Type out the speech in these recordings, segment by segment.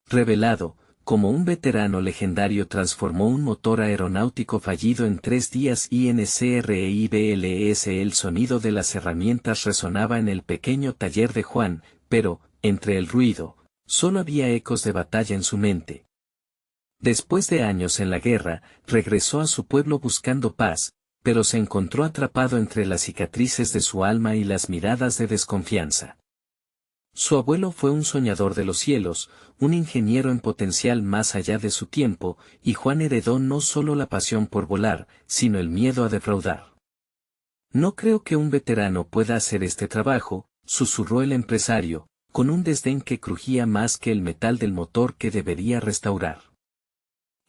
revelado, como un veterano legendario transformó un motor aeronáutico fallido en 3 días INCREIBLES. El sonido de las herramientas resonaba en el pequeño taller de Juan, pero, entre el ruido, solo había ecos de batalla en su mente. Después de años en la guerra, regresó a su pueblo buscando paz, pero se encontró atrapado entre las cicatrices de su alma y las miradas de desconfianza. Su abuelo fue un soñador de los cielos, un ingeniero en potencial más allá de su tiempo, y Juan heredó no solo la pasión por volar, sino el miedo a defraudar. No creo que un veterano pueda hacer este trabajo, susurró el empresario, con un desdén que crujía más que el metal del motor que debería restaurar.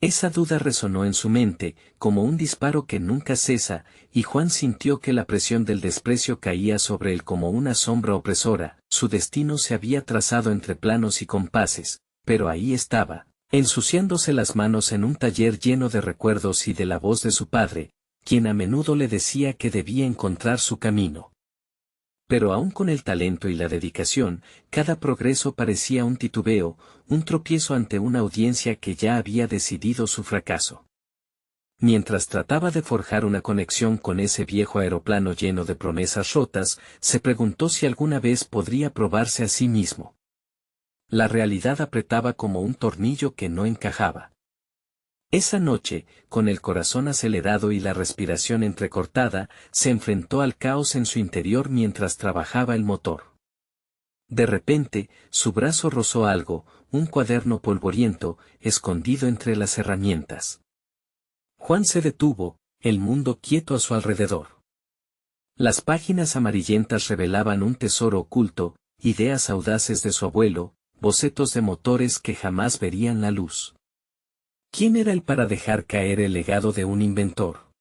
Esa duda resonó en su mente, como un disparo que nunca cesa, y Juan sintió que la presión del desprecio caía sobre él como una sombra opresora. Su destino se había trazado entre planos y compases, pero ahí estaba, ensuciándose las manos en un taller lleno de recuerdos y de la voz de su padre, quien a menudo le decía que debía encontrar su camino. Pero aún con el talento y la dedicación, cada progreso parecía un titubeo, un tropiezo ante una audiencia que ya había decidido su fracaso. Mientras trataba de forjar una conexión con ese viejo aeroplano lleno de promesas rotas, se preguntó si alguna vez podría probarse a sí mismo. La realidad apretaba como un tornillo que no encajaba. Esa noche, con el corazón acelerado y la respiración entrecortada, se enfrentó al caos en su interior mientras trabajaba el motor. De repente, su brazo rozó algo, un cuaderno polvoriento, escondido entre las herramientas. Juan se detuvo, el mundo quieto a su alrededor. Las páginas amarillentas revelaban un tesoro oculto, ideas audaces de su abuelo, bocetos de motores que jamás verían la luz. ¿Quién era él para dejar caer el legado de un inventor?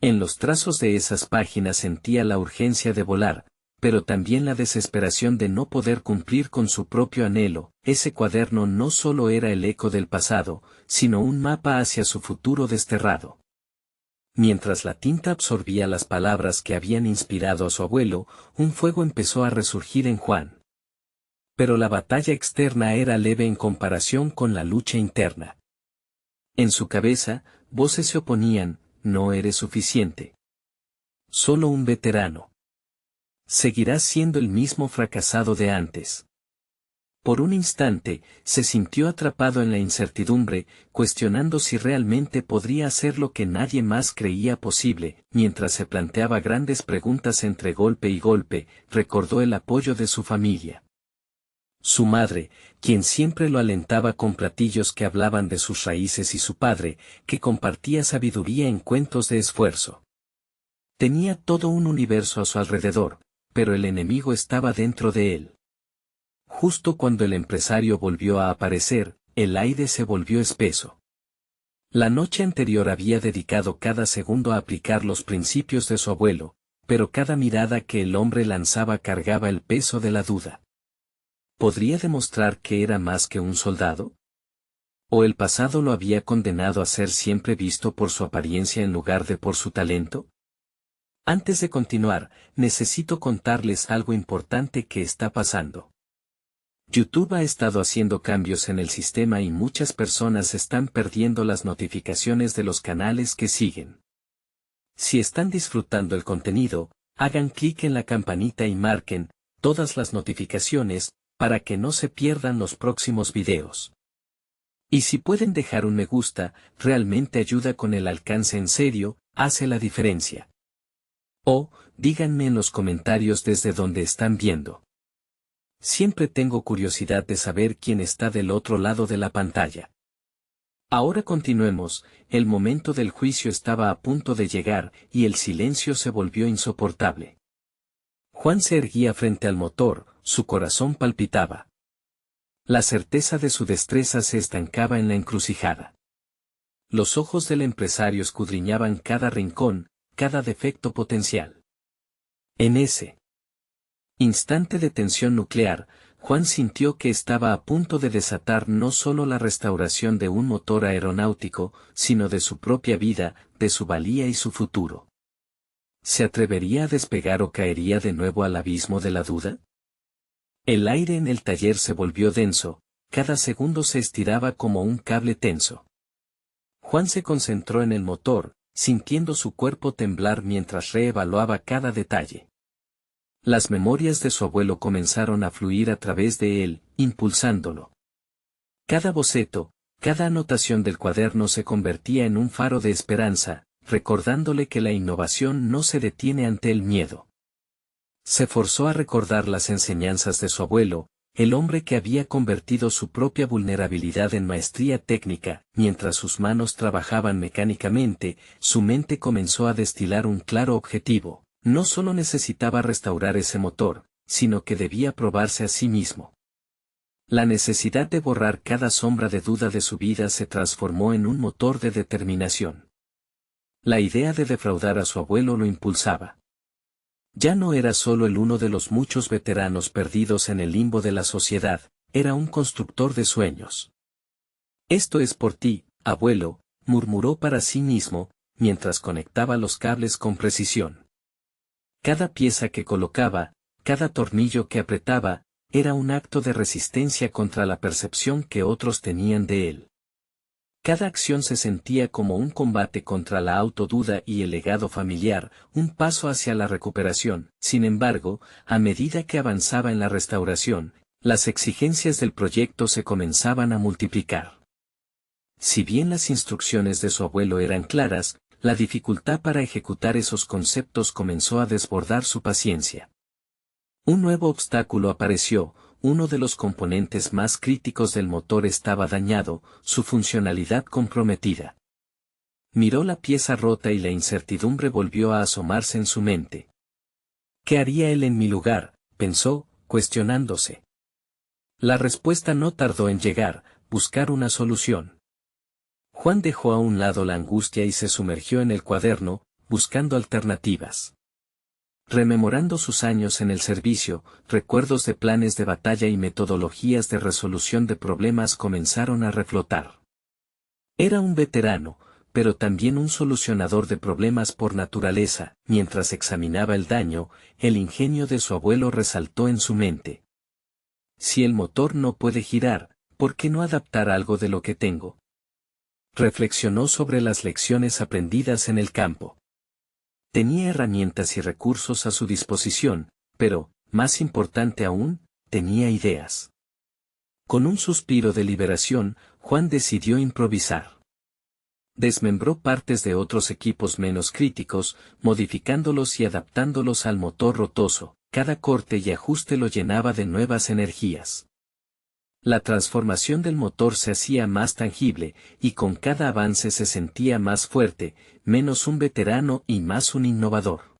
En los trazos de esas páginas sentía la urgencia de volar, pero también la desesperación de no poder cumplir con su propio anhelo. Ese cuaderno no solo era el eco del pasado, sino un mapa hacia su futuro desterrado. Mientras la tinta absorbía las palabras que habían inspirado a su abuelo, un fuego empezó a resurgir en Juan. Pero la batalla externa era leve en comparación con la lucha interna. En su cabeza, voces se oponían: no eres suficiente. Solo un veterano. Seguirás siendo el mismo fracasado de antes. Por un instante, se sintió atrapado en la incertidumbre, cuestionando si realmente podría hacer lo que nadie más creía posible. Mientras se planteaba grandes preguntas entre golpe y golpe, recordó el apoyo de su familia. Su madre, quien siempre lo alentaba con platillos que hablaban de sus raíces, y su padre, que compartía sabiduría en cuentos de esfuerzo. Tenía todo un universo a su alrededor, pero el enemigo estaba dentro de él. Justo cuando el empresario volvió a aparecer, el aire se volvió espeso. La noche anterior había dedicado cada segundo a aplicar los principios de su abuelo, pero cada mirada que el hombre lanzaba cargaba el peso de la duda. ¿Podría demostrar que era más que un soldado? ¿O el pasado lo había condenado a ser siempre visto por su apariencia en lugar de por su talento? Antes de continuar, necesito contarles algo importante que está pasando. YouTube ha estado haciendo cambios en el sistema y muchas personas están perdiendo las notificaciones de los canales que siguen. Si están disfrutando el contenido, hagan clic en la campanita y marquen todas las notificaciones, para que no se pierdan los próximos videos. Y si pueden dejar un me gusta, realmente ayuda con el alcance, en serio, hace la diferencia. O, díganme en los comentarios desde donde están viendo. Siempre tengo curiosidad de saber quién está del otro lado de la pantalla. Ahora continuemos. El momento del juicio estaba a punto de llegar, y el silencio se volvió insoportable. Juan se erguía frente al motor, su corazón palpitaba. La certeza de su destreza se estancaba en la encrucijada. Los ojos del empresario escudriñaban cada rincón, cada defecto potencial. En ese instante de tensión nuclear, Juan sintió que estaba a punto de desatar no solo la restauración de un motor aeronáutico, sino de su propia vida, de su valía y su futuro. ¿Se atrevería a despegar o caería de nuevo al abismo de la duda? El aire en el taller se volvió denso, cada segundo se estiraba como un cable tenso. Juan se concentró en el motor, sintiendo su cuerpo temblar mientras reevaluaba cada detalle. Las memorias de su abuelo comenzaron a fluir a través de él, impulsándolo. Cada boceto, cada anotación del cuaderno se convertía en un faro de esperanza, recordándole que la innovación no se detiene ante el miedo. Se forzó a recordar las enseñanzas de su abuelo, el hombre que había convertido su propia vulnerabilidad en maestría técnica. Mientras sus manos trabajaban mecánicamente, su mente comenzó a destilar un claro objetivo: no solo necesitaba restaurar ese motor, sino que debía probarse a sí mismo. La necesidad de borrar cada sombra de duda de su vida se transformó en un motor de determinación. La idea de defraudar a su abuelo lo impulsaba. Ya no era solo uno de los muchos veteranos perdidos en el limbo de la sociedad, era un constructor de sueños. «Esto es por ti, abuelo», murmuró para sí mismo, mientras conectaba los cables con precisión. Cada pieza que colocaba, cada tornillo que apretaba, era un acto de resistencia contra la percepción que otros tenían de él. Cada acción se sentía como un combate contra la autoduda y el legado familiar, un paso hacia la recuperación. Sin embargo, a medida que avanzaba en la restauración, las exigencias del proyecto se comenzaban a multiplicar. Si bien las instrucciones de su abuelo eran claras, la dificultad para ejecutar esos conceptos comenzó a desbordar su paciencia. Un nuevo obstáculo apareció. Uno de los componentes más críticos del motor estaba dañado, su funcionalidad comprometida. Miró la pieza rota y la incertidumbre volvió a asomarse en su mente. ¿Qué haría él en mi lugar?, pensó, cuestionándose. La respuesta no tardó en llegar: buscar una solución. Juan dejó a un lado la angustia y se sumergió en el cuaderno, buscando alternativas. Rememorando sus años en el servicio, recuerdos de planes de batalla y metodologías de resolución de problemas comenzaron a reflotar. Era un veterano, pero también un solucionador de problemas por naturaleza. Mientras examinaba el daño, el ingenio de su abuelo resaltó en su mente. Si el motor no puede girar, ¿por qué no adaptar algo de lo que tengo? Reflexionó sobre las lecciones aprendidas en el campo. Tenía herramientas y recursos a su disposición, pero, más importante aún, tenía ideas. Con un suspiro de liberación, Juan decidió improvisar. Desmembró partes de otros equipos menos críticos, modificándolos y adaptándolos al motor rotoso. Cada corte y ajuste lo llenaba de nuevas energías. La transformación del motor se hacía más tangible, y con cada avance se sentía más fuerte, menos un veterano y más un innovador.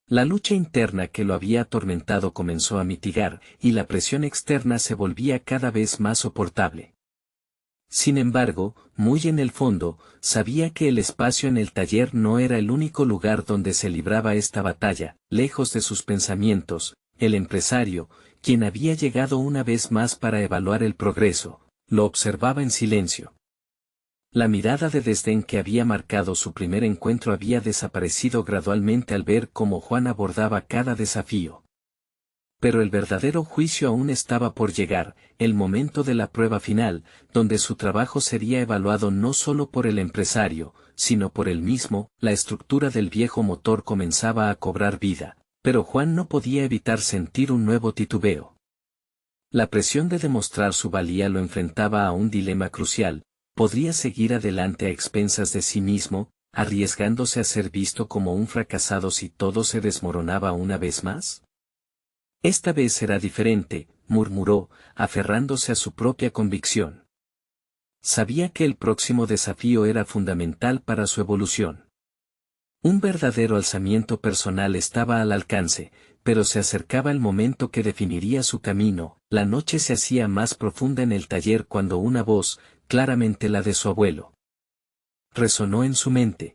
La lucha interna que lo había atormentado comenzó a mitigar, y la presión externa se volvía cada vez más soportable. Sin embargo, muy en el fondo, sabía que el espacio en el taller no era el único lugar donde se libraba esta batalla. Lejos de sus pensamientos, el empresario, quien había llegado una vez más para evaluar el progreso, lo observaba en silencio. La mirada de desdén que había marcado su primer encuentro había desaparecido gradualmente al ver cómo Juan abordaba cada desafío. Pero el verdadero juicio aún estaba por llegar, el momento de la prueba final, donde su trabajo sería evaluado no solo por el empresario, sino por él mismo. La estructura del viejo motor comenzaba a cobrar vida, pero Juan no podía evitar sentir un nuevo titubeo. La presión de demostrar su valía lo enfrentaba a un dilema crucial: ¿podría seguir adelante a expensas de sí mismo, arriesgándose a ser visto como un fracasado si todo se desmoronaba una vez más? Esta vez será diferente, murmuró, aferrándose a su propia convicción. Sabía que el próximo desafío era fundamental para su evolución. Un verdadero alzamiento personal estaba al alcance, pero se acercaba el momento que definiría su camino. La noche se hacía más profunda en el taller cuando una voz, claramente la de su abuelo, resonó en su mente.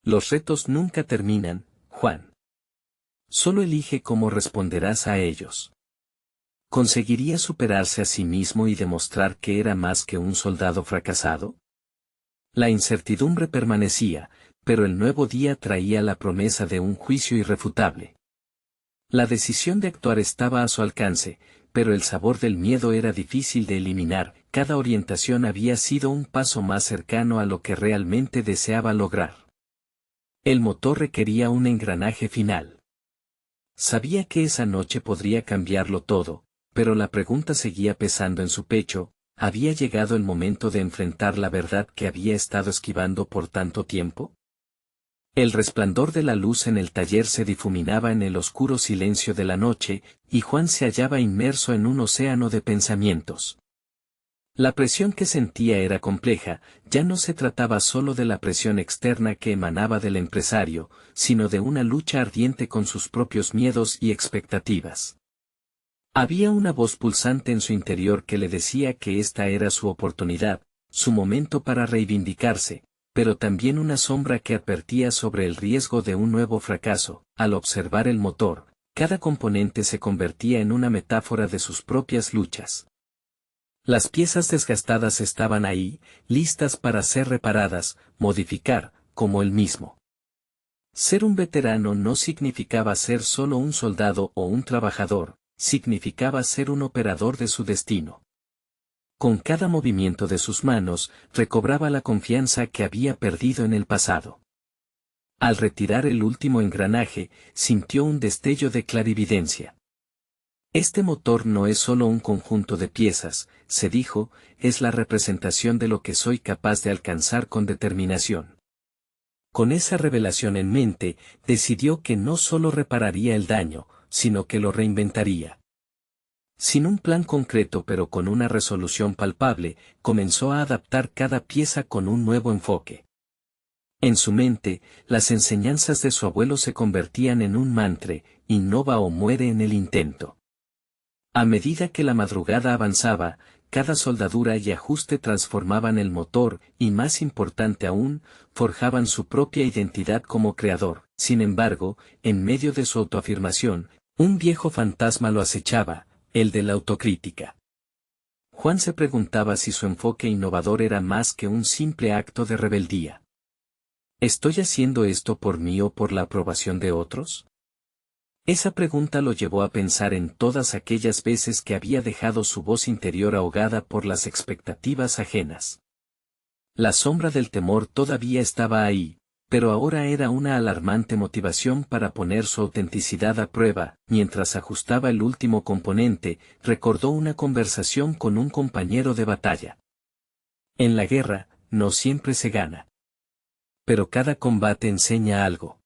Los retos nunca terminan, Juan. Solo elige cómo responderás a ellos. ¿Conseguiría superarse a sí mismo y demostrar que era más que un soldado fracasado? La incertidumbre permanecía, pero el nuevo día traía la promesa de un juicio irrefutable. La decisión de actuar estaba a su alcance, pero el sabor del miedo era difícil de eliminar. Cada orientación había sido un paso más cercano a lo que realmente deseaba lograr. El motor requería un engranaje final. Sabía que esa noche podría cambiarlo todo, pero la pregunta seguía pesando en su pecho. ¿Había llegado el momento de enfrentar la verdad que había estado esquivando por tanto tiempo? El resplandor de la luz en el taller se difuminaba en el oscuro silencio de la noche, y Juan se hallaba inmerso en un océano de pensamientos. La presión que sentía era compleja. Ya no se trataba solo de la presión externa que emanaba del empresario, sino de una lucha ardiente con sus propios miedos y expectativas. Había una voz pulsante en su interior que le decía que esta era su oportunidad, su momento para reivindicarse, pero también una sombra que advertía sobre el riesgo de un nuevo fracaso. Al observar el motor, cada componente se convertía en una metáfora de sus propias luchas. Las piezas desgastadas estaban ahí, listas para ser reparadas, modificar, como él mismo. Ser un veterano no significaba ser solo un soldado o un trabajador, significaba ser un operador de su destino. Con cada movimiento de sus manos, recobraba la confianza que había perdido en el pasado. Al retirar el último engranaje, sintió un destello de clarividencia. Este motor no es solo un conjunto de piezas, se dijo, es la representación de lo que soy capaz de alcanzar con determinación. Con esa revelación en mente, decidió que no solo repararía el daño, sino que lo reinventaría. Sin un plan concreto pero con una resolución palpable, comenzó a adaptar cada pieza con un nuevo enfoque. En su mente, las enseñanzas de su abuelo se convertían en un mantra: innova o muere en el intento. A medida que la madrugada avanzaba, cada soldadura y ajuste transformaban el motor, y más importante aún, forjaban su propia identidad como creador. Sin embargo, en medio de su autoafirmación, un viejo fantasma lo acechaba, el de la autocrítica. Juan se preguntaba si su enfoque innovador era más que un simple acto de rebeldía. ¿Estoy haciendo esto por mí o por la aprobación de otros? Esa pregunta lo llevó a pensar en todas aquellas veces que había dejado su voz interior ahogada por las expectativas ajenas. La sombra del temor todavía estaba ahí, pero ahora era una alarmante motivación para poner su autenticidad a prueba. Mientras ajustaba el último componente, recordó una conversación con un compañero de batalla. En la guerra, no siempre se gana. Pero cada combate enseña algo.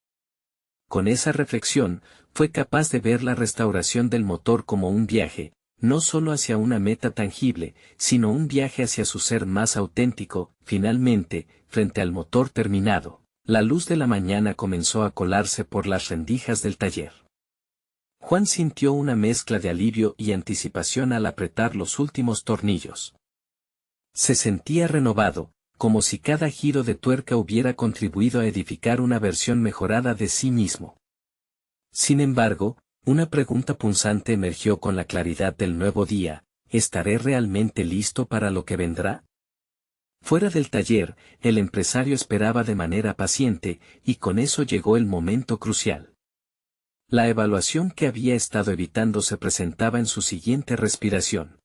Con esa reflexión, fue capaz de ver la restauración del motor como un viaje, no solo hacia una meta tangible, sino un viaje hacia su ser más auténtico. Finalmente, frente al motor terminado, la luz de la mañana comenzó a colarse por las rendijas del taller. Juan sintió una mezcla de alivio y anticipación al apretar los últimos tornillos. Se sentía renovado, como si cada giro de tuerca hubiera contribuido a edificar una versión mejorada de sí mismo. Sin embargo, una pregunta punzante emergió con la claridad del nuevo día: ¿estaré realmente listo para lo que vendrá? Fuera del taller, el empresario esperaba de manera paciente, y con eso llegó el momento crucial. La evaluación que había estado evitando se presentaba en su siguiente respiración.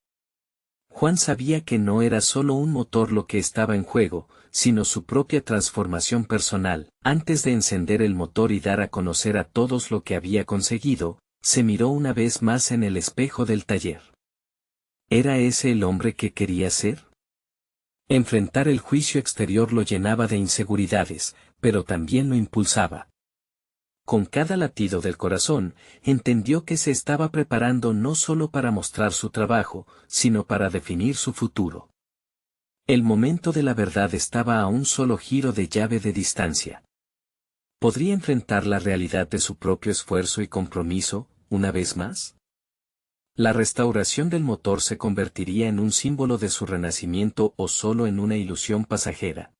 Juan sabía que no era solo un motor lo que estaba en juego, sino su propia transformación personal. Antes de encender el motor y dar a conocer a todos lo que había conseguido, se miró una vez más en el espejo del taller. ¿Era ese el hombre que quería ser? Enfrentar el juicio exterior lo llenaba de inseguridades, pero también lo impulsaba. Con cada latido del corazón, entendió que se estaba preparando no solo para mostrar su trabajo, sino para definir su futuro. El momento de la verdad estaba a un solo giro de llave de distancia. ¿Podría enfrentar la realidad de su propio esfuerzo y compromiso, una vez más? ¿La restauración del motor se convertiría en un símbolo de su renacimiento o solo en una ilusión pasajera?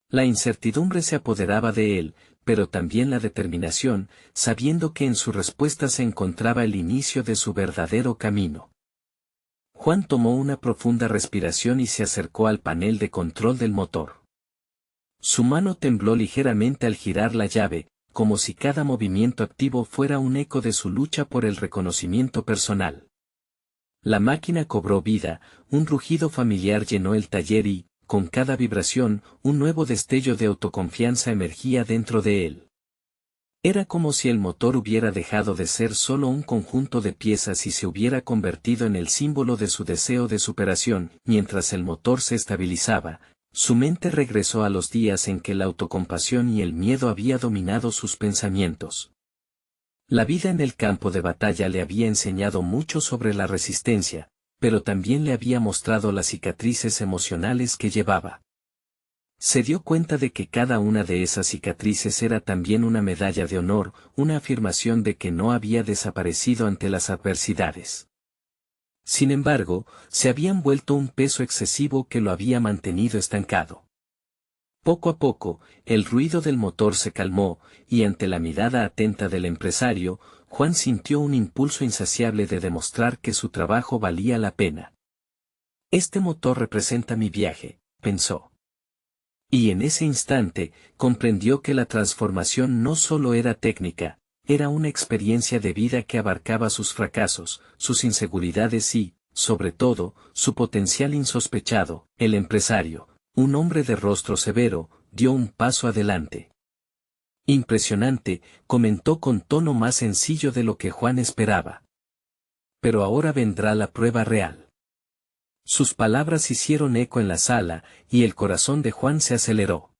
La incertidumbre se apoderaba de él, pero también la determinación, sabiendo que en su respuesta se encontraba el inicio de su verdadero camino. Juan tomó una profunda respiración y se acercó al panel de control del motor. Su mano tembló ligeramente al girar la llave, como si cada movimiento activo fuera un eco de su lucha por el reconocimiento personal. La máquina cobró vida, un rugido familiar llenó el taller y, con cada vibración, un nuevo destello de autoconfianza emergía dentro de él. Era como si el motor hubiera dejado de ser solo un conjunto de piezas y se hubiera convertido en el símbolo de su deseo de superación. Mientras el motor se estabilizaba, su mente regresó a los días en que la autocompasión y el miedo había dominado sus pensamientos. La vida en el campo de batalla le había enseñado mucho sobre la resistencia, pero también le había mostrado las cicatrices emocionales que llevaba. Se dio cuenta de que cada una de esas cicatrices era también una medalla de honor, una afirmación de que no había desaparecido ante las adversidades. Sin embargo, se habían vuelto un peso excesivo que lo había mantenido estancado. Poco a poco, el ruido del motor se calmó, y ante la mirada atenta del empresario, Juan sintió un impulso insaciable de demostrar que su trabajo valía la pena. Este motor representa mi viaje, pensó. Y en ese instante, comprendió que la transformación no solo era técnica, era una experiencia de vida que abarcaba sus fracasos, sus inseguridades y, sobre todo, su potencial insospechado. El empresario, un hombre de rostro severo, dio un paso adelante. Impresionante, comentó con tono más sencillo de lo que Juan esperaba. Pero ahora vendrá la prueba real. Sus palabras hicieron eco en la sala, y el corazón de Juan se aceleró.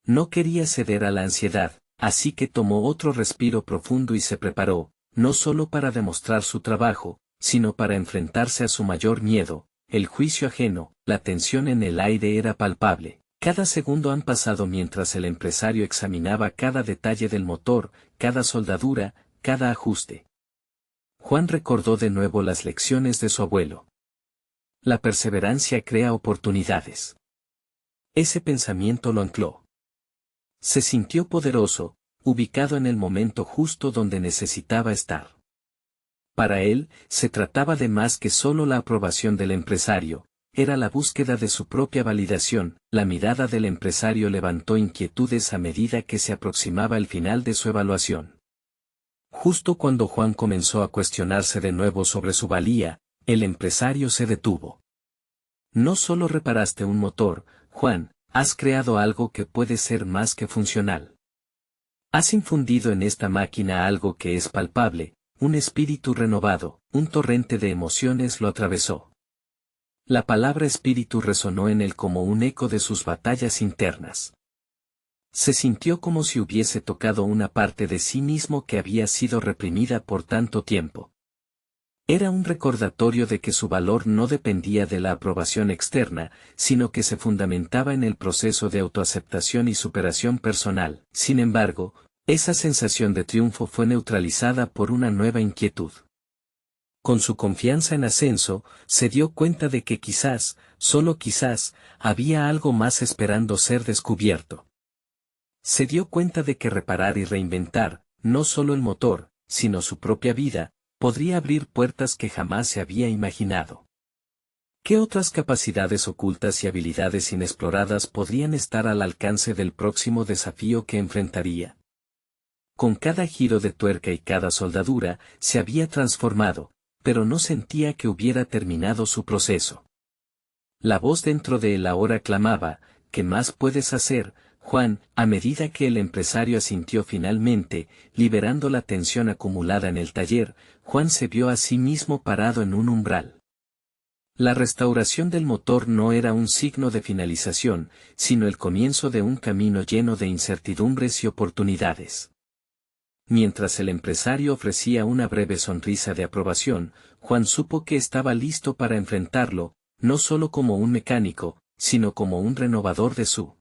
No quería ceder a la ansiedad, así que tomó otro respiro profundo y se preparó, no solo para demostrar su trabajo, sino para enfrentarse a su mayor miedo, el juicio ajeno. La tensión en el aire era palpable. Cada segundo han pasado mientras el empresario examinaba cada detalle del motor, cada soldadura, cada ajuste. Juan recordó de nuevo las lecciones de su abuelo. La perseverancia crea oportunidades. Ese pensamiento lo ancló. Se sintió poderoso, ubicado en el momento justo donde necesitaba estar. Para él, se trataba de más que solo la aprobación del empresario, era la búsqueda de su propia validación. La mirada del empresario levantó inquietudes a medida que se aproximaba el final de su evaluación. Justo cuando Juan comenzó a cuestionarse de nuevo sobre su valía, el empresario se detuvo. No solo reparaste un motor, Juan, has creado algo que puede ser más que funcional. Has infundido en esta máquina algo que es palpable, un espíritu renovado. Un torrente de emociones lo atravesó. La palabra espíritu resonó en él como un eco de sus batallas internas. Se sintió como si hubiese tocado una parte de sí mismo que había sido reprimida por tanto tiempo. Era un recordatorio de que su valor no dependía de la aprobación externa, sino que se fundamentaba en el proceso de autoaceptación y superación personal. Sin embargo, esa sensación de triunfo fue neutralizada por una nueva inquietud. Con su confianza en ascenso, se dio cuenta de que quizás, solo quizás, había algo más esperando ser descubierto. Se dio cuenta de que reparar y reinventar, no solo el motor, sino su propia vida, podría abrir puertas que jamás se había imaginado. ¿Qué otras capacidades ocultas y habilidades inexploradas podrían estar al alcance del próximo desafío que enfrentaría? Con cada giro de tuerca y cada soldadura, se había transformado, pero no sentía que hubiera terminado su proceso. La voz dentro de él ahora clamaba, ¿qué más puedes hacer, Juan? A medida que el empresario asintió finalmente, liberando la tensión acumulada en el taller, Juan se vio a sí mismo parado en un umbral. La restauración del motor no era un signo de finalización, sino el comienzo de un camino lleno de incertidumbres y oportunidades. Mientras el empresario ofrecía una breve sonrisa de aprobación, Juan supo que estaba listo para enfrentarlo, no solo como un mecánico, sino como un renovador de su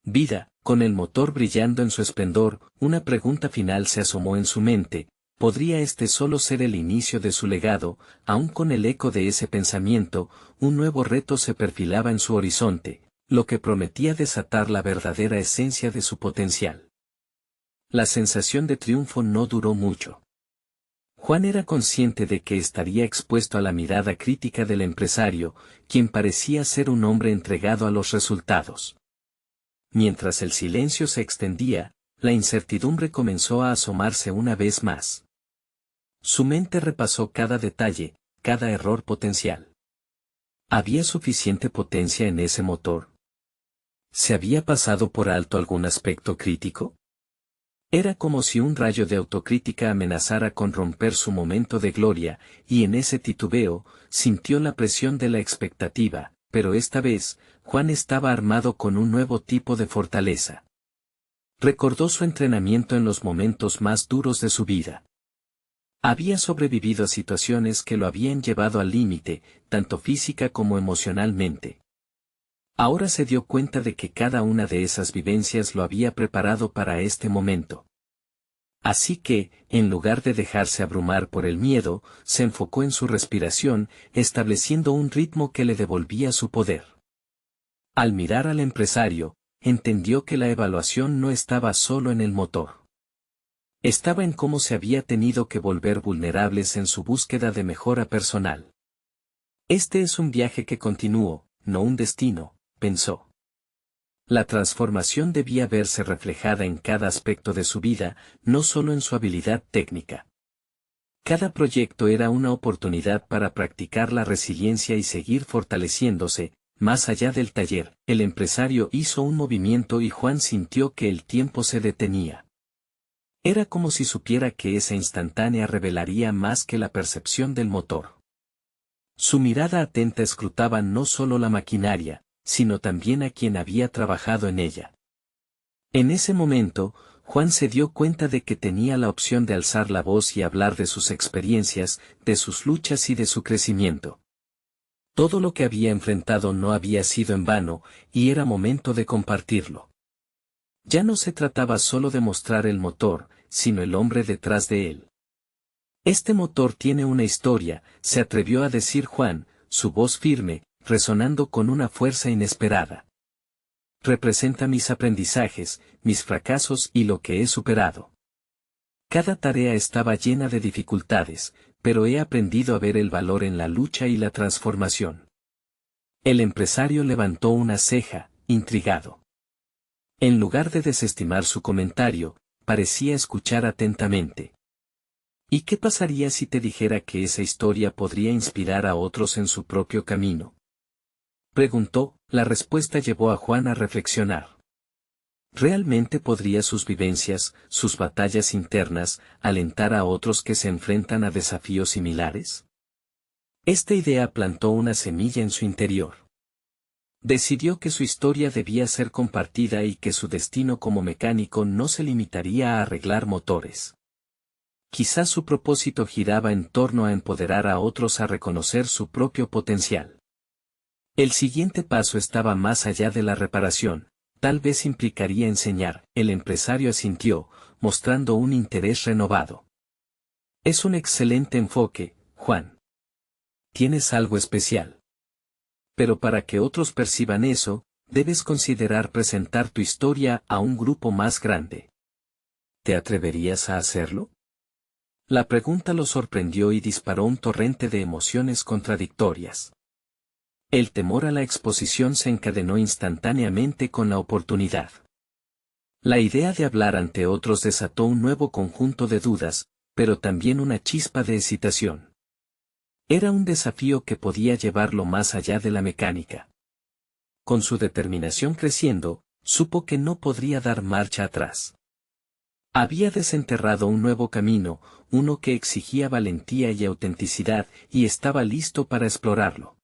vida. Con el motor brillando en su esplendor, una pregunta final se asomó en su mente: ¿podría este solo ser el inicio de su legado? Aún con el eco de ese pensamiento, un nuevo reto se perfilaba en su horizonte, lo que prometía desatar la verdadera esencia de su potencial. La sensación de triunfo no duró mucho. Juan era consciente de que estaría expuesto a la mirada crítica del empresario, quien parecía ser un hombre entregado a los resultados. Mientras el silencio se extendía, la incertidumbre comenzó a asomarse una vez más. Su mente repasó cada detalle, cada error potencial. ¿Había suficiente potencia en ese motor? ¿Se había pasado por alto algún aspecto crítico? Era como si un rayo de autocrítica amenazara con romper su momento de gloria, y en ese titubeo, sintió la presión de la expectativa, pero esta vez, Juan estaba armado con un nuevo tipo de fortaleza. Recordó su entrenamiento en los momentos más duros de su vida. Había sobrevivido a situaciones que lo habían llevado al límite, tanto física como emocionalmente. Ahora se dio cuenta de que cada una de esas vivencias lo había preparado para este momento. Así que, en lugar de dejarse abrumar por el miedo, se enfocó en su respiración, estableciendo un ritmo que le devolvía su poder. Al mirar al empresario, entendió que la evaluación no estaba solo en el motor. Estaba en cómo se había tenido que volver vulnerables en su búsqueda de mejora personal. Este es un viaje que continúo, no un destino, pensó. La transformación debía verse reflejada en cada aspecto de su vida, no solo en su habilidad técnica. Cada proyecto era una oportunidad para practicar la resiliencia y seguir fortaleciéndose. Más allá del taller, el empresario hizo un movimiento y Juan sintió que el tiempo se detenía. Era como si supiera que esa instantánea revelaría más que la percepción del motor. Su mirada atenta escrutaba no solo la maquinaria, sino también a quien había trabajado en ella. En ese momento, Juan se dio cuenta de que tenía la opción de alzar la voz y hablar de sus experiencias, de sus luchas y de su crecimiento. Todo lo que había enfrentado no había sido en vano, y era momento de compartirlo. Ya no se trataba solo de mostrar el motor, sino el hombre detrás de él. Este motor tiene una historia, se atrevió a decir Juan, su voz firme, resonando con una fuerza inesperada. Representa mis aprendizajes, mis fracasos y lo que he superado. Cada tarea estaba llena de dificultades, pero he aprendido a ver el valor en la lucha y la transformación. El empresario levantó una ceja, intrigado. En lugar de desestimar su comentario, parecía escuchar atentamente. ¿Y qué pasaría si te dijera que esa historia podría inspirar a otros en su propio camino? Preguntó. La respuesta llevó a Juan a reflexionar. ¿Realmente podría sus vivencias, sus batallas internas, alentar a otros que se enfrentan a desafíos similares? Esta idea plantó una semilla en su interior. Decidió que su historia debía ser compartida y que su destino como mecánico no se limitaría a arreglar motores. Quizás su propósito giraba en torno a empoderar a otros a reconocer su propio potencial. El siguiente paso estaba más allá de la reparación, tal vez implicaría enseñar. El empresario asintió, mostrando un interés renovado. Es un excelente enfoque, Juan. Tienes algo especial. Pero para que otros perciban eso, debes considerar presentar tu historia a un grupo más grande. ¿Te atreverías a hacerlo? La pregunta lo sorprendió y disparó un torrente de emociones contradictorias. El temor a la exposición se encadenó instantáneamente con la oportunidad. La idea de hablar ante otros desató un nuevo conjunto de dudas, pero también una chispa de excitación. Era un desafío que podía llevarlo más allá de la mecánica. Con su determinación creciendo, supo que no podría dar marcha atrás. Había desenterrado un nuevo camino, uno que exigía valentía y autenticidad, y estaba listo para explorarlo.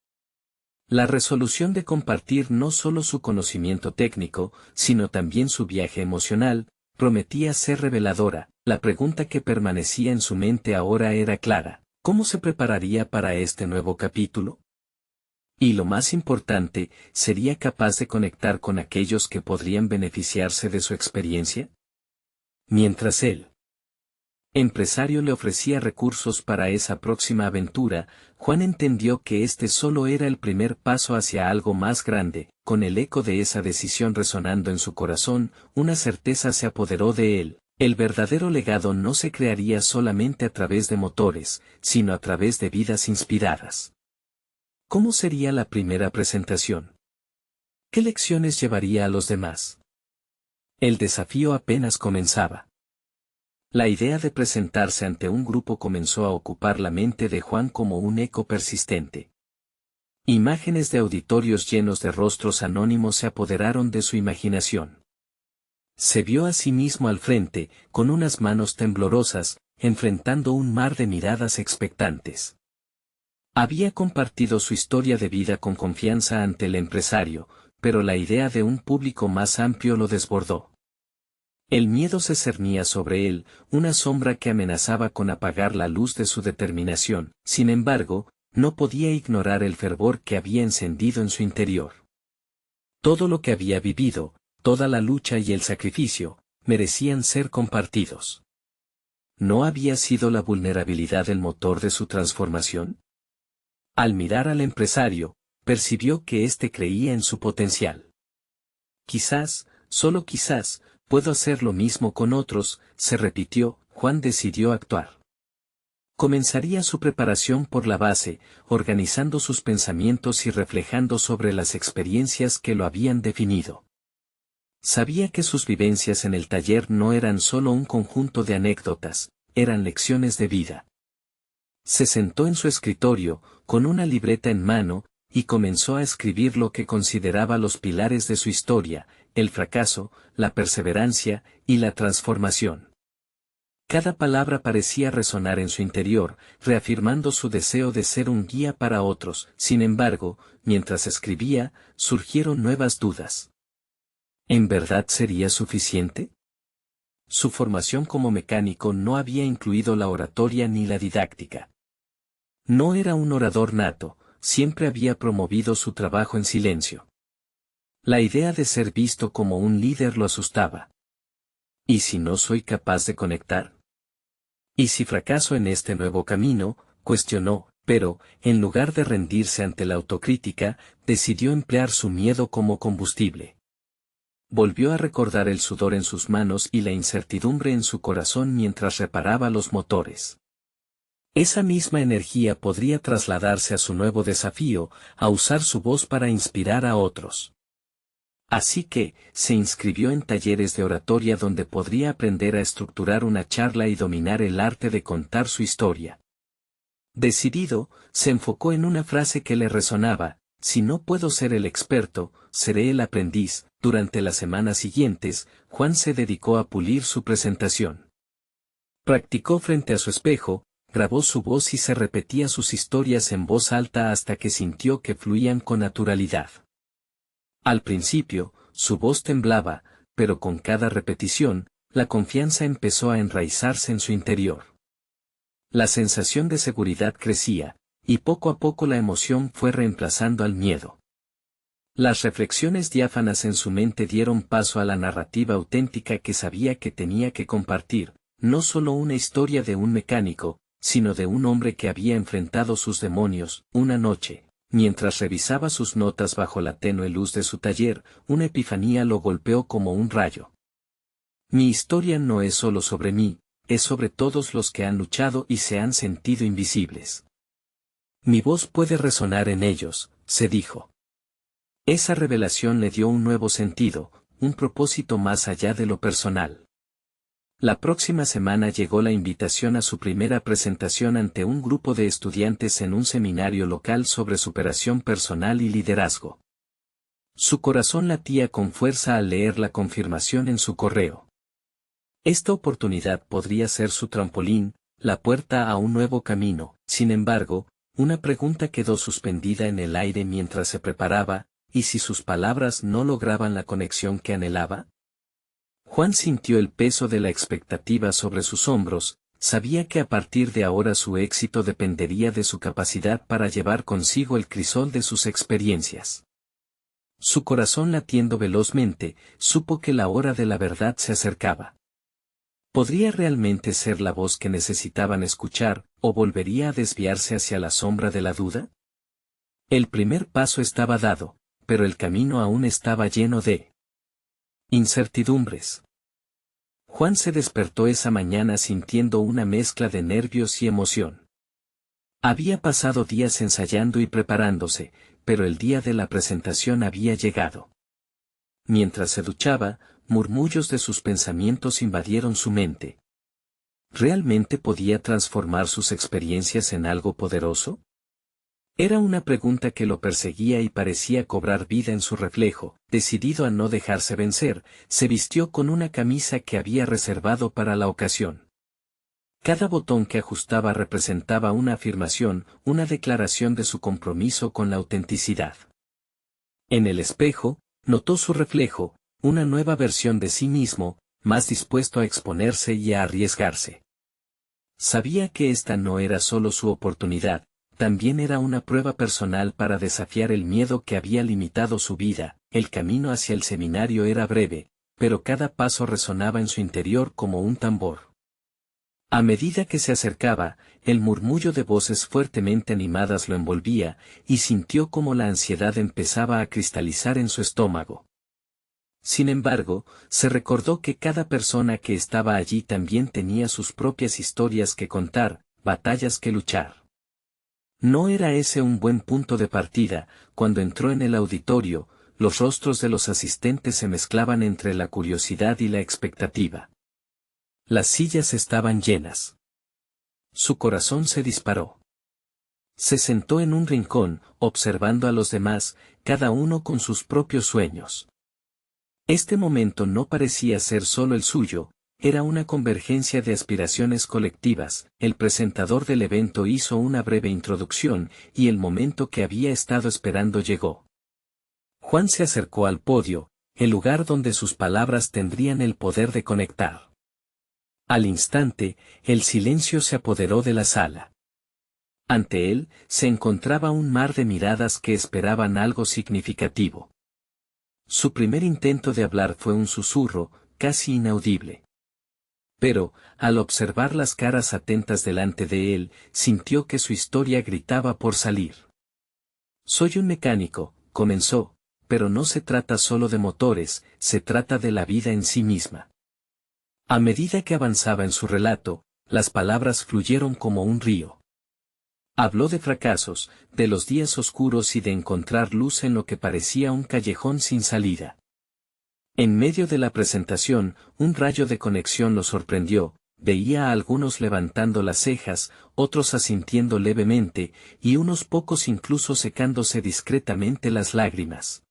La resolución de compartir no solo su conocimiento técnico, sino también su viaje emocional, prometía ser reveladora. La pregunta que permanecía en su mente ahora era clara: ¿cómo se prepararía para este nuevo capítulo? Y lo más importante, ¿sería capaz de conectar con aquellos que podrían beneficiarse de su experiencia? Mientras él, empresario, le ofrecía recursos para esa próxima aventura, Juan entendió que este solo era el primer paso hacia algo más grande. Con el eco de esa decisión resonando en su corazón, una certeza se apoderó de él: el verdadero legado no se crearía solamente a través de motores, sino a través de vidas inspiradas. ¿Cómo sería la primera presentación? ¿Qué lecciones llevaría a los demás? El desafío apenas comenzaba. La idea de presentarse ante un grupo comenzó a ocupar la mente de Juan como un eco persistente. Imágenes de auditorios llenos de rostros anónimos se apoderaron de su imaginación. Se vio a sí mismo al frente, con unas manos temblorosas, enfrentando un mar de miradas expectantes. Había compartido su historia de vida con confianza ante el empresario, pero la idea de un público más amplio lo desbordó. El miedo se cernía sobre él, una sombra que amenazaba con apagar la luz de su determinación. Sin embargo, no podía ignorar el fervor que había encendido en su interior. Todo lo que había vivido, toda la lucha y el sacrificio, merecían ser compartidos. ¿No había sido la vulnerabilidad el motor de su transformación? Al mirar al empresario, percibió que éste creía en su potencial. Quizás, solo quizás, puedo hacer lo mismo con otros, se repitió. Juan decidió actuar. Comenzaría su preparación por la base, organizando sus pensamientos y reflejando sobre las experiencias que lo habían definido. Sabía que sus vivencias en el taller no eran solo un conjunto de anécdotas, eran lecciones de vida. Se sentó en su escritorio, con una libreta en mano, y comenzó a escribir lo que consideraba los pilares de su historia: el fracaso, la perseverancia y la transformación. Cada palabra parecía resonar en su interior, reafirmando su deseo de ser un guía para otros. Sin embargo, mientras escribía, surgieron nuevas dudas. ¿En verdad sería suficiente? Su formación como mecánico no había incluido la oratoria ni la didáctica. No era un orador nato, siempre había promovido su trabajo en silencio. La idea de ser visto como un líder lo asustaba. ¿Y si no soy capaz de conectar? ¿Y si fracaso en este nuevo camino?, cuestionó, pero, en lugar de rendirse ante la autocrítica, decidió emplear su miedo como combustible. Volvió a recordar el sudor en sus manos y la incertidumbre en su corazón mientras reparaba los motores. Esa misma energía podría trasladarse a su nuevo desafío, a usar su voz para inspirar a otros. Así que, se inscribió en talleres de oratoria donde podría aprender a estructurar una charla y dominar el arte de contar su historia. Decidido, se enfocó en una frase que le resonaba: si no puedo ser el experto, seré el aprendiz. Durante las semanas siguientes, Juan se dedicó a pulir su presentación. Practicó frente a su espejo, grabó su voz y se repetía sus historias en voz alta hasta que sintió que fluían con naturalidad. Al principio, su voz temblaba, pero con cada repetición, la confianza empezó a enraizarse en su interior. La sensación de seguridad crecía, y poco a poco la emoción fue reemplazando al miedo. Las reflexiones diáfanas en su mente dieron paso a la narrativa auténtica que sabía que tenía que compartir, no solo una historia de un mecánico, sino de un hombre que había enfrentado sus demonios. Una noche, mientras revisaba sus notas bajo la tenue luz de su taller, una epifanía lo golpeó como un rayo. Mi historia no es solo sobre mí, es sobre todos los que han luchado y se han sentido invisibles. Mi voz puede resonar en ellos, se dijo. Esa revelación le dio un nuevo sentido, un propósito más allá de lo personal. La próxima semana llegó la invitación a su primera presentación ante un grupo de estudiantes en un seminario local sobre superación personal y liderazgo. Su corazón latía con fuerza al leer la confirmación en su correo. Esta oportunidad podría ser su trampolín, la puerta a un nuevo camino. Sin embargo, una pregunta quedó suspendida en el aire mientras se preparaba: ¿y si sus palabras no lograban la conexión que anhelaba? Juan sintió el peso de la expectativa sobre sus hombros, sabía que a partir de ahora su éxito dependería de su capacidad para llevar consigo el crisol de sus experiencias. Su corazón latiendo velozmente, supo que la hora de la verdad se acercaba. ¿Podría realmente ser la voz que necesitaban escuchar, o volvería a desviarse hacia la sombra de la duda? El primer paso estaba dado, pero el camino aún estaba lleno de incertidumbres. Juan se despertó esa mañana sintiendo una mezcla de nervios y emoción. Había pasado días ensayando y preparándose, pero el día de la presentación había llegado. Mientras se duchaba, murmullos de sus pensamientos invadieron su mente. ¿realmente podía transformar sus experiencias en algo poderoso? Era una pregunta que lo perseguía y parecía cobrar vida en su reflejo. Decidido a no dejarse vencer, se vistió con una camisa que había reservado para la ocasión. Cada botón que ajustaba representaba una afirmación, una declaración de su compromiso con la autenticidad. En el espejo, notó su reflejo, una nueva versión de sí mismo, más dispuesto a exponerse y a arriesgarse. Sabía que esta no era solo su oportunidad, también era una prueba personal para desafiar el miedo que había limitado su vida. El camino hacia el seminario era breve, pero cada paso resonaba en su interior como un tambor. A medida que se acercaba, el murmullo de voces fuertemente animadas lo envolvía, y sintió como la ansiedad empezaba a cristalizar en su estómago. Sin embargo, se recordó que cada persona que estaba allí también tenía sus propias historias que contar, batallas que luchar. ¿No era ese un buen punto de partida? Cuando entró en el auditorio, los rostros de los asistentes se mezclaban entre la curiosidad y la expectativa. Las sillas estaban llenas. Su corazón se disparó. Se sentó en un rincón, observando a los demás, cada uno con sus propios sueños. Este momento no parecía ser solo el suyo, era una convergencia de aspiraciones colectivas. El presentador del evento hizo una breve introducción, y el momento que había estado esperando llegó. Juan se acercó al podio, el lugar donde sus palabras tendrían el poder de conectar. Al instante, el silencio se apoderó de la sala. Ante él, se encontraba un mar de miradas que esperaban algo significativo. Su primer intento de hablar fue un susurro, casi inaudible. Pero, al observar las caras atentas delante de él, sintió que su historia gritaba por salir. Soy un mecánico, comenzó, pero no se trata solo de motores, se trata de la vida en sí misma. A medida que avanzaba en su relato, las palabras fluyeron como un río. Habló de fracasos, de los días oscuros y de encontrar luz en lo que parecía un callejón sin salida. En medio de la presentación, un rayo de conexión lo sorprendió, veía a algunos levantando las cejas, otros asintiendo levemente, y unos pocos incluso secándose discretamente las lágrimas.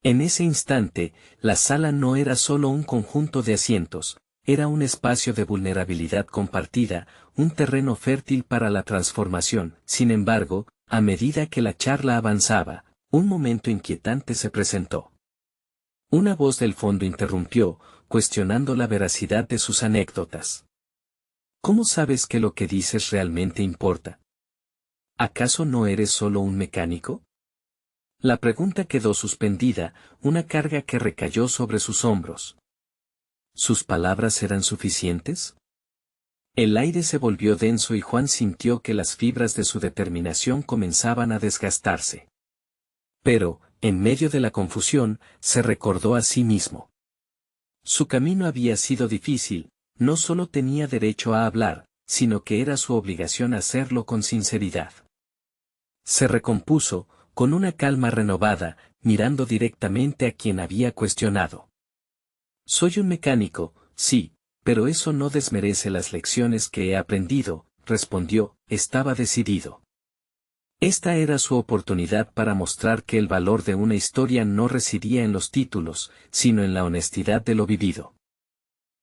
En ese instante, la sala no era solo un conjunto de asientos, era un espacio de vulnerabilidad compartida, un terreno fértil para la transformación. Sin embargo, a medida que la charla avanzaba, un momento inquietante se presentó. Una voz del fondo interrumpió, cuestionando la veracidad de sus anécdotas. ¿Cómo sabes que lo que dices realmente importa? ¿Acaso no eres solo un mecánico? La pregunta quedó suspendida, una carga que recayó sobre sus hombros. ¿Sus palabras eran suficientes? El aire se volvió denso y Juan sintió que las fibras de su determinación comenzaban a desgastarse. Pero, en medio de la confusión, se recordó a sí mismo. Su camino había sido difícil, no solo tenía derecho a hablar, sino que era su obligación hacerlo con sinceridad. Se recompuso, con una calma renovada, mirando directamente a quien había cuestionado. Soy un mecánico, sí, pero eso no desmerece las lecciones que he aprendido, respondió, estaba decidido. Esta era su oportunidad para mostrar que el valor de una historia no residía en los títulos, sino en la honestidad de lo vivido.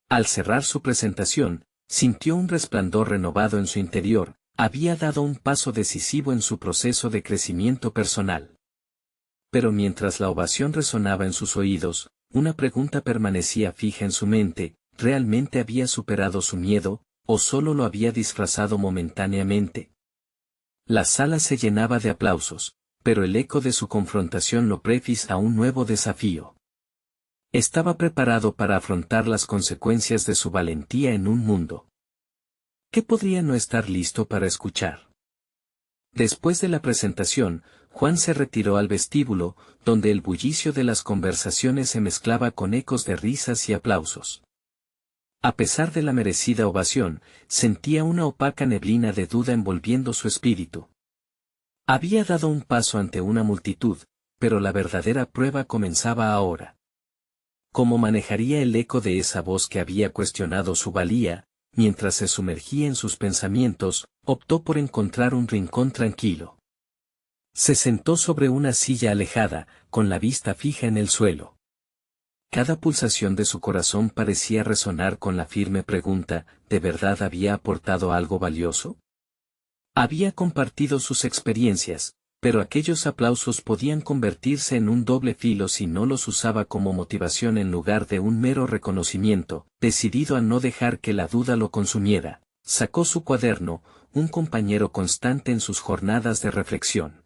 Al cerrar su presentación, sintió un resplandor renovado en su interior, había dado un paso decisivo en su proceso de crecimiento personal. Pero mientras la ovación resonaba en sus oídos, una pregunta permanecía fija en su mente: ¿realmente había superado su miedo, o solo lo había disfrazado momentáneamente? La sala se llenaba de aplausos, pero el eco de su confrontación lo prefixa a un nuevo desafío. Estaba preparado para afrontar las consecuencias de su valentía en un mundo ¿qué podría no estar listo para escuchar? Después de la presentación, Juan se retiró al vestíbulo, donde el bullicio de las conversaciones se mezclaba con ecos de risas y aplausos. A pesar de la merecida ovación, sentía una opaca neblina de duda envolviendo su espíritu. Había dado un paso ante una multitud, pero la verdadera prueba comenzaba ahora. ¿Cómo manejaría el eco de esa voz que había cuestionado su valía? mientras se sumergía en sus pensamientos, optó por encontrar un rincón tranquilo. Se sentó sobre una silla alejada, con la vista fija en el suelo. Cada pulsación de su corazón parecía resonar con la firme pregunta, ¿de verdad había aportado algo valioso? Había compartido sus experiencias, pero aquellos aplausos podían convertirse en un doble filo si no los usaba como motivación en lugar de un mero reconocimiento. Decidido a no dejar que la duda lo consumiera, sacó su cuaderno, un compañero constante en sus jornadas de reflexión.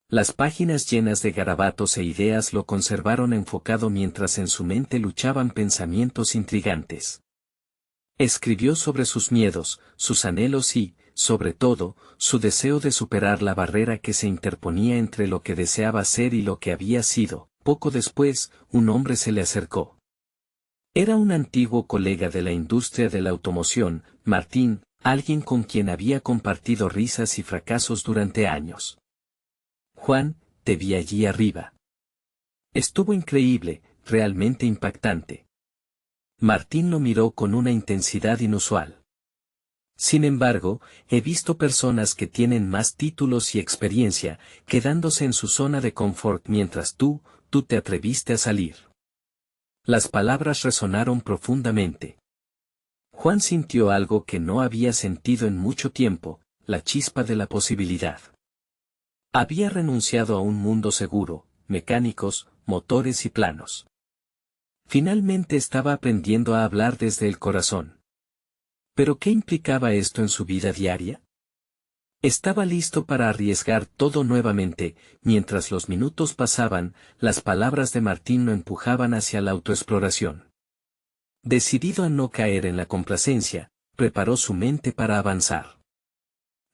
Las páginas llenas de garabatos e ideas lo conservaron enfocado mientras en su mente luchaban pensamientos intrigantes. Escribió sobre sus miedos, sus anhelos y, sobre todo, su deseo de superar la barrera que se interponía entre lo que deseaba ser y lo que había sido. Poco después, un hombre se le acercó. Era un antiguo colega de la industria de la automoción, Martín, alguien con quien había compartido risas y fracasos durante años. Juan, te vi allí arriba. Estuvo increíble, realmente impactante. Martín lo miró con una intensidad inusual. Sin embargo, he visto personas que tienen más títulos y experiencia, quedándose en su zona de confort mientras tú te atreviste a salir. Las palabras resonaron profundamente. Juan sintió algo que no había sentido en mucho tiempo, la chispa de la posibilidad. Había renunciado a un mundo seguro, mecánicos, motores y planos. Finalmente estaba aprendiendo a hablar desde el corazón. ¿Pero qué implicaba esto en su vida diaria? Estaba listo para arriesgar todo nuevamente. Mientras los minutos pasaban, las palabras de Martín lo empujaban hacia la autoexploración. Decidido a no caer en la complacencia, preparó su mente para avanzar.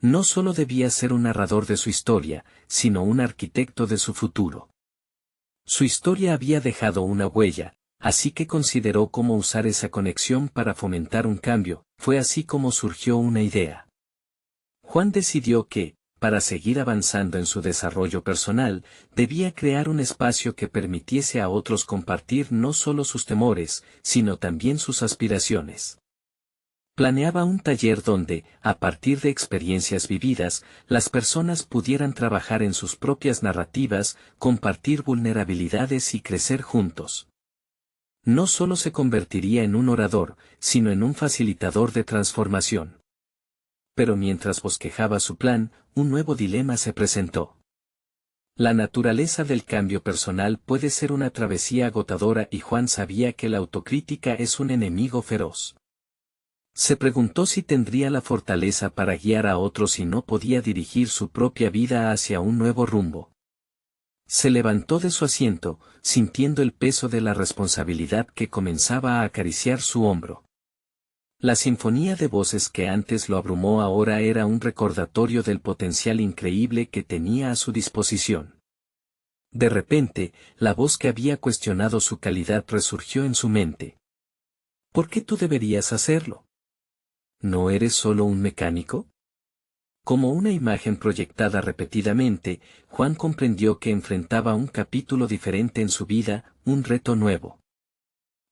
No solo debía ser un narrador de su historia, sino un arquitecto de su futuro. Su historia había dejado una huella, así que consideró cómo usar esa conexión para fomentar un cambio. Fue así como surgió una idea. Juan decidió que, para seguir avanzando en su desarrollo personal, debía crear un espacio que permitiese a otros compartir no solo sus temores, sino también sus aspiraciones. Planeaba un taller donde, a partir de experiencias vividas, las personas pudieran trabajar en sus propias narrativas, compartir vulnerabilidades y crecer juntos. No solo se convertiría en un orador, sino en un facilitador de transformación. Pero mientras bosquejaba su plan, un nuevo dilema se presentó. La naturaleza del cambio personal puede ser una travesía agotadora y Juan sabía que la autocrítica es un enemigo feroz. Se preguntó si tendría la fortaleza para guiar a otros y no podía dirigir su propia vida hacia un nuevo rumbo. Se levantó de su asiento, sintiendo el peso de la responsabilidad que comenzaba a acariciar su hombro. La sinfonía de voces que antes lo abrumó ahora era un recordatorio del potencial increíble que tenía a su disposición. De repente, la voz que había cuestionado su calidad resurgió en su mente. ¿Por qué tú deberías hacerlo? ¿No eres solo un mecánico? Como una imagen proyectada repetidamente, Juan comprendió que enfrentaba un capítulo diferente en su vida, un reto nuevo.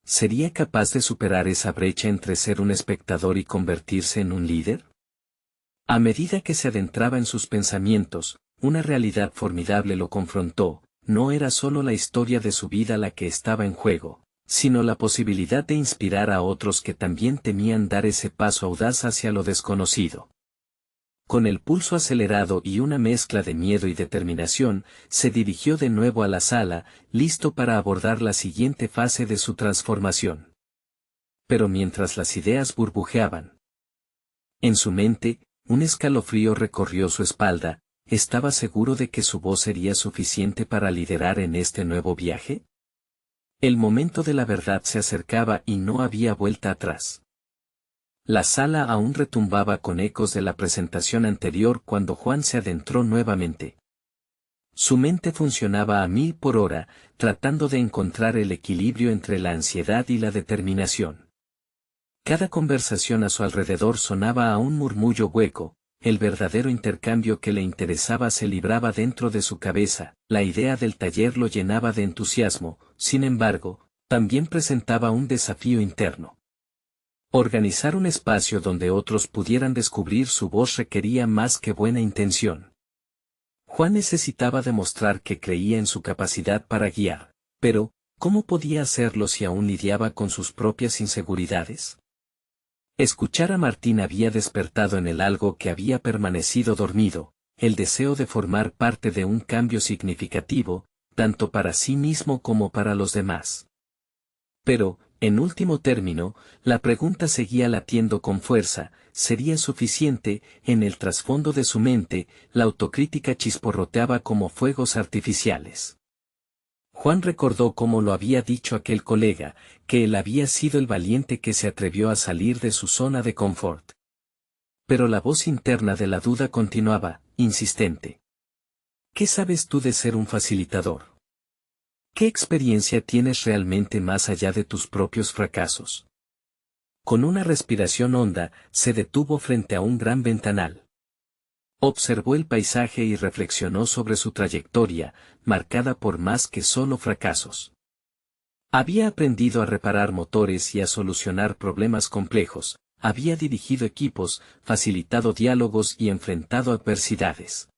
¿Sería capaz de superar esa brecha entre ser un espectador y convertirse en un líder? A medida que se adentraba en sus pensamientos, una realidad formidable lo confrontó. No era solo la historia de su vida la que estaba en juego, sino la posibilidad de inspirar a otros que también temían dar ese paso audaz hacia lo desconocido. Con el pulso acelerado y una mezcla de miedo y determinación, se dirigió de nuevo a la sala, listo para abordar la siguiente fase de su transformación. Pero mientras las ideas burbujeaban en su mente, un escalofrío recorrió su espalda. ¿Estaba seguro de que su voz sería suficiente para liderar en este nuevo viaje? El momento de la verdad se acercaba y no había vuelta atrás. La sala aún retumbaba con ecos de la presentación anterior cuando Juan se adentró nuevamente. Su mente funcionaba a 1000 por hora, tratando de encontrar el equilibrio entre la ansiedad y la determinación. Cada conversación a su alrededor sonaba a un murmullo hueco. El verdadero intercambio que le interesaba se libraba dentro de su cabeza. La idea del taller lo llenaba de entusiasmo, sin embargo, también presentaba un desafío interno. Organizar un espacio donde otros pudieran descubrir su voz requería más que buena intención. Juan necesitaba demostrar que creía en su capacidad para guiar, pero, ¿cómo podía hacerlo si aún lidiaba con sus propias inseguridades? Escuchar a Martín había despertado en él algo que había permanecido dormido, el deseo de formar parte de un cambio significativo, tanto para sí mismo como para los demás. Pero, en último término, la pregunta seguía latiendo con fuerza: ¿sería suficiente? En el trasfondo de su mente, la autocrítica chisporroteaba como fuegos artificiales. Juan recordó cómo lo había dicho aquel colega, que él había sido el valiente que se atrevió a salir de su zona de confort. Pero la voz interna de la duda continuaba, insistente. ¿Qué sabes tú de ser un facilitador? ¿Qué experiencia tienes realmente más allá de tus propios fracasos? Con una respiración honda, se detuvo frente a un gran ventanal. Observó el paisaje y reflexionó sobre su trayectoria, marcada por más que solo fracasos. Había aprendido a reparar motores y a solucionar problemas complejos, había dirigido equipos, facilitado diálogos y enfrentado adversidades.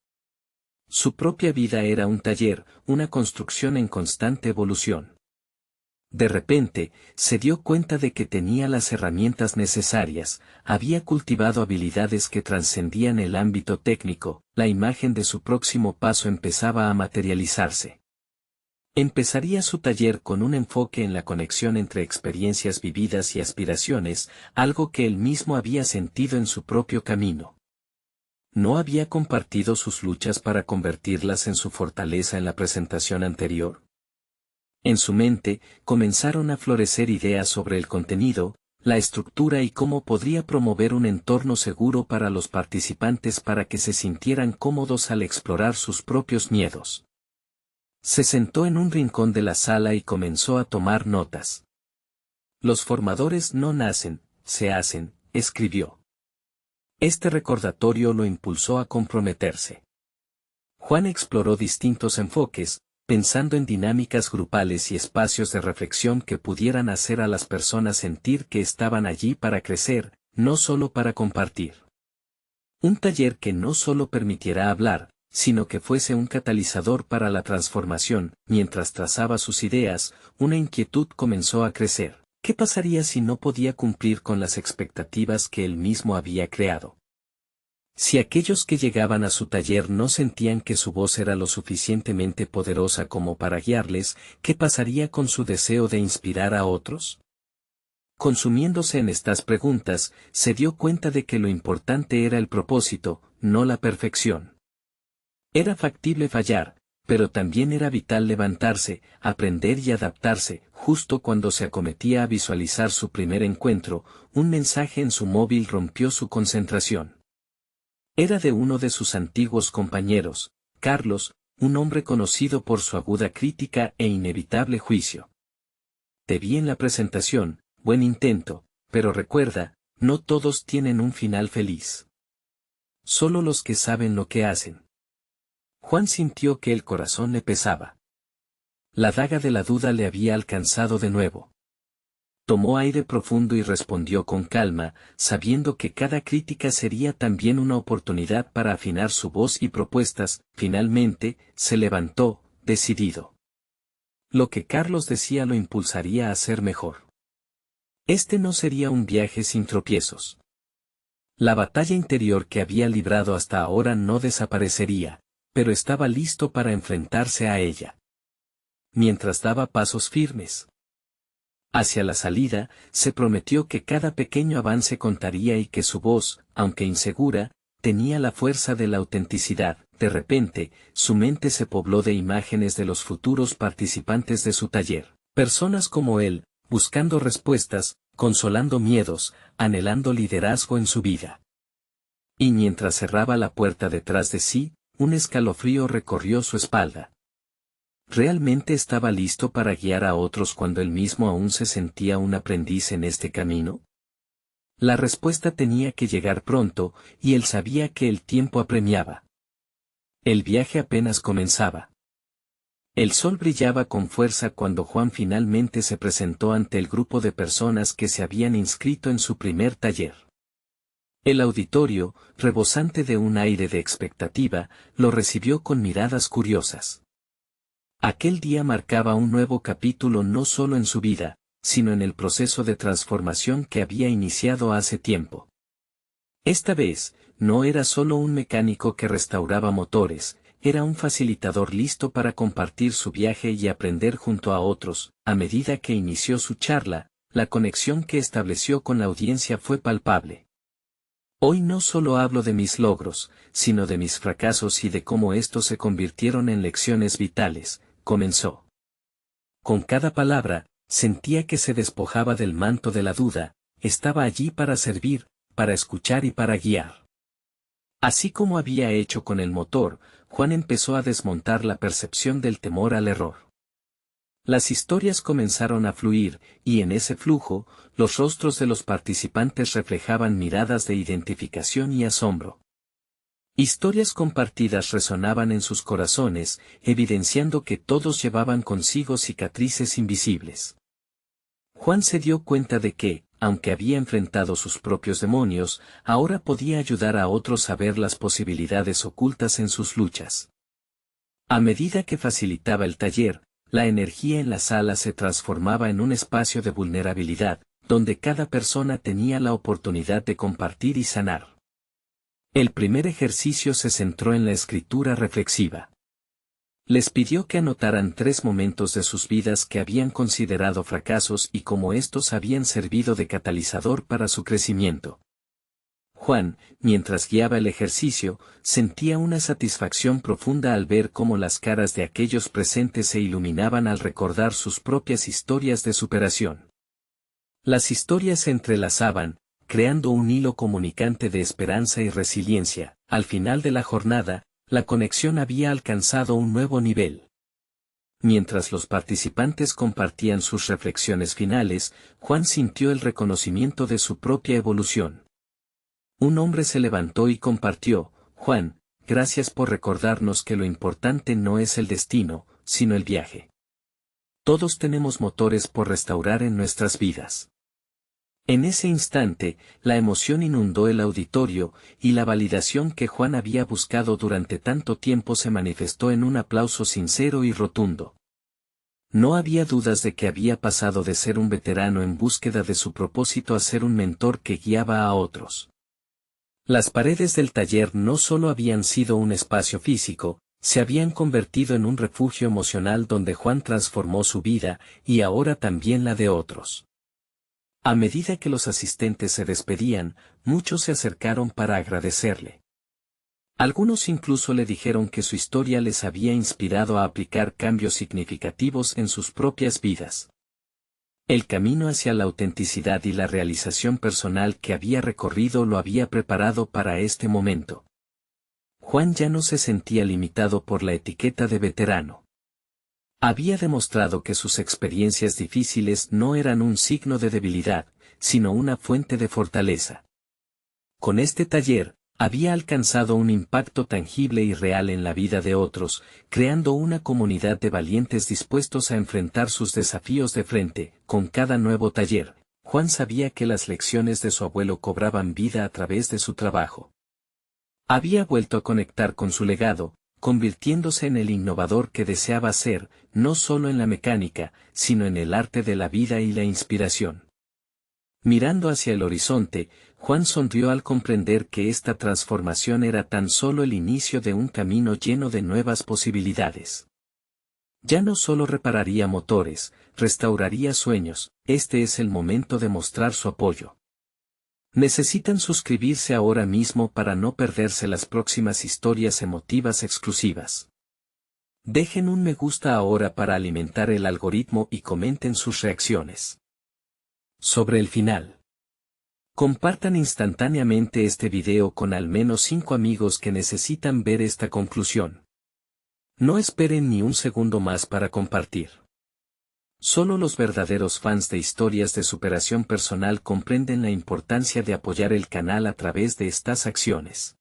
Su propia vida era un taller, una construcción en constante evolución. De repente, se dio cuenta de que tenía las herramientas necesarias, había cultivado habilidades que trascendían el ámbito técnico, la imagen de su próximo paso empezaba a materializarse. Empezaría su taller con un enfoque en la conexión entre experiencias vividas y aspiraciones, algo que él mismo había sentido en su propio camino. ¿No había compartido sus luchas para convertirlas en su fortaleza en la presentación anterior? En su mente, comenzaron a florecer ideas sobre el contenido, la estructura y cómo podría promover un entorno seguro para los participantes para que se sintieran cómodos al explorar sus propios miedos. Se sentó en un rincón de la sala y comenzó a tomar notas. Los formadores no nacen, se hacen, escribió. Este recordatorio lo impulsó a comprometerse. Juan exploró distintos enfoques, pensando en dinámicas grupales y espacios de reflexión que pudieran hacer a las personas sentir que estaban allí para crecer, no solo para compartir. Un taller que no solo permitiera hablar, sino que fuese un catalizador para la transformación. Mientras trazaba sus ideas, una inquietud comenzó a crecer. ¿Qué pasaría si no podía cumplir con las expectativas que él mismo había creado? Si aquellos que llegaban a su taller no sentían que su voz era lo suficientemente poderosa como para guiarles, ¿qué pasaría con su deseo de inspirar a otros? Consumiéndose en estas preguntas, se dio cuenta de que lo importante era el propósito, no la perfección. Era factible fallar, pero también era vital levantarse, aprender y adaptarse. Justo cuando se acometía a visualizar su primer encuentro, un mensaje en su móvil rompió su concentración. Era de uno de sus antiguos compañeros, Carlos, un hombre conocido por su aguda crítica e inevitable juicio. Te vi en la presentación, buen intento, pero recuerda, no todos tienen un final feliz. Solo los que saben lo que hacen. Juan sintió que el corazón le pesaba. La daga de la duda le había alcanzado de nuevo. Tomó aire profundo y respondió con calma, sabiendo que cada crítica sería también una oportunidad para afinar su voz y propuestas. Finalmente, se levantó, decidido. Lo que Carlos decía lo impulsaría a ser mejor. Este no sería un viaje sin tropiezos. La batalla interior que había librado hasta ahora no desaparecería, pero estaba listo para enfrentarse a ella. Mientras daba pasos firmes hacia la salida, se prometió que cada pequeño avance contaría y que su voz, aunque insegura, tenía la fuerza de la autenticidad. De repente, su mente se pobló de imágenes de los futuros participantes de su taller. Personas como él, buscando respuestas, consolando miedos, anhelando liderazgo en su vida. Y mientras cerraba la puerta detrás de sí, un escalofrío recorrió su espalda. ¿Realmente estaba listo para guiar a otros cuando él mismo aún se sentía un aprendiz en este camino? La respuesta tenía que llegar pronto, y él sabía que el tiempo apremiaba. El viaje apenas comenzaba. El sol brillaba con fuerza cuando Juan finalmente se presentó ante el grupo de personas que se habían inscrito en su primer taller. El auditorio, rebosante de un aire de expectativa, lo recibió con miradas curiosas. Aquel día marcaba un nuevo capítulo no solo en su vida, sino en el proceso de transformación que había iniciado hace tiempo. Esta vez, no era solo un mecánico que restauraba motores, era un facilitador listo para compartir su viaje y aprender junto a otros. A medida que inició su charla, la conexión que estableció con la audiencia fue palpable. Hoy no solo hablo de mis logros, sino de mis fracasos y de cómo estos se convirtieron en lecciones vitales, comenzó. Con cada palabra, sentía que se despojaba del manto de la duda, estaba allí para servir, para escuchar y para guiar. Así como había hecho con el motor, Juan empezó a desmontar la percepción del temor al error. Las historias comenzaron a fluir, y en ese flujo, los rostros de los participantes reflejaban miradas de identificación y asombro. Historias compartidas resonaban en sus corazones, evidenciando que todos llevaban consigo cicatrices invisibles. Juan se dio cuenta de que, aunque había enfrentado sus propios demonios, ahora podía ayudar a otros a ver las posibilidades ocultas en sus luchas. A medida que facilitaba el taller, la energía en la sala se transformaba en un espacio de vulnerabilidad, donde cada persona tenía la oportunidad de compartir y sanar. El primer ejercicio se centró en la escritura reflexiva. Les pidió que anotaran 3 momentos de sus vidas que habían considerado fracasos y cómo estos habían servido de catalizador para su crecimiento. Juan, mientras guiaba el ejercicio, sentía una satisfacción profunda al ver cómo las caras de aquellos presentes se iluminaban al recordar sus propias historias de superación. Las historias se entrelazaban, creando un hilo comunicante de esperanza y resiliencia. Al final de la jornada, la conexión había alcanzado un nuevo nivel. Mientras los participantes compartían sus reflexiones finales, Juan sintió el reconocimiento de su propia evolución. Un hombre se levantó y compartió: Juan, gracias por recordarnos que lo importante no es el destino, sino el viaje. Todos tenemos motores por restaurar en nuestras vidas. En ese instante, la emoción inundó el auditorio, y la validación que Juan había buscado durante tanto tiempo se manifestó en un aplauso sincero y rotundo. No había dudas de que había pasado de ser un veterano en búsqueda de su propósito a ser un mentor que guiaba a otros. Las paredes del taller no solo habían sido un espacio físico, se habían convertido en un refugio emocional donde Juan transformó su vida, y ahora también la de otros. A medida que los asistentes se despedían, muchos se acercaron para agradecerle. Algunos incluso le dijeron que su historia les había inspirado a aplicar cambios significativos en sus propias vidas. El camino hacia la autenticidad y la realización personal que había recorrido lo había preparado para este momento. Juan ya no se sentía limitado por la etiqueta de veterano. Había demostrado que sus experiencias difíciles no eran un signo de debilidad, sino una fuente de fortaleza. Con este taller, había alcanzado un impacto tangible y real en la vida de otros, creando una comunidad de valientes dispuestos a enfrentar sus desafíos de frente. Con cada nuevo taller, Juan sabía que las lecciones de su abuelo cobraban vida a través de su trabajo. Había vuelto a conectar con su legado, convirtiéndose en el innovador que deseaba ser, no solo en la mecánica, sino en el arte de la vida y la inspiración. Mirando hacia el horizonte, Juan sonrió al comprender que esta transformación era tan solo el inicio de un camino lleno de nuevas posibilidades. Ya no solo repararía motores, restauraría sueños. Este es el momento de mostrar su apoyo. Necesitan suscribirse ahora mismo para no perderse las próximas historias emotivas exclusivas. Dejen un me gusta ahora para alimentar el algoritmo y comenten sus reacciones. Sobre el final. Compartan instantáneamente este video con al menos 5 amigos que necesitan ver esta conclusión. No esperen ni un segundo más para compartir. Solo los verdaderos fans de historias de superación personal comprenden la importancia de apoyar el canal a través de estas acciones.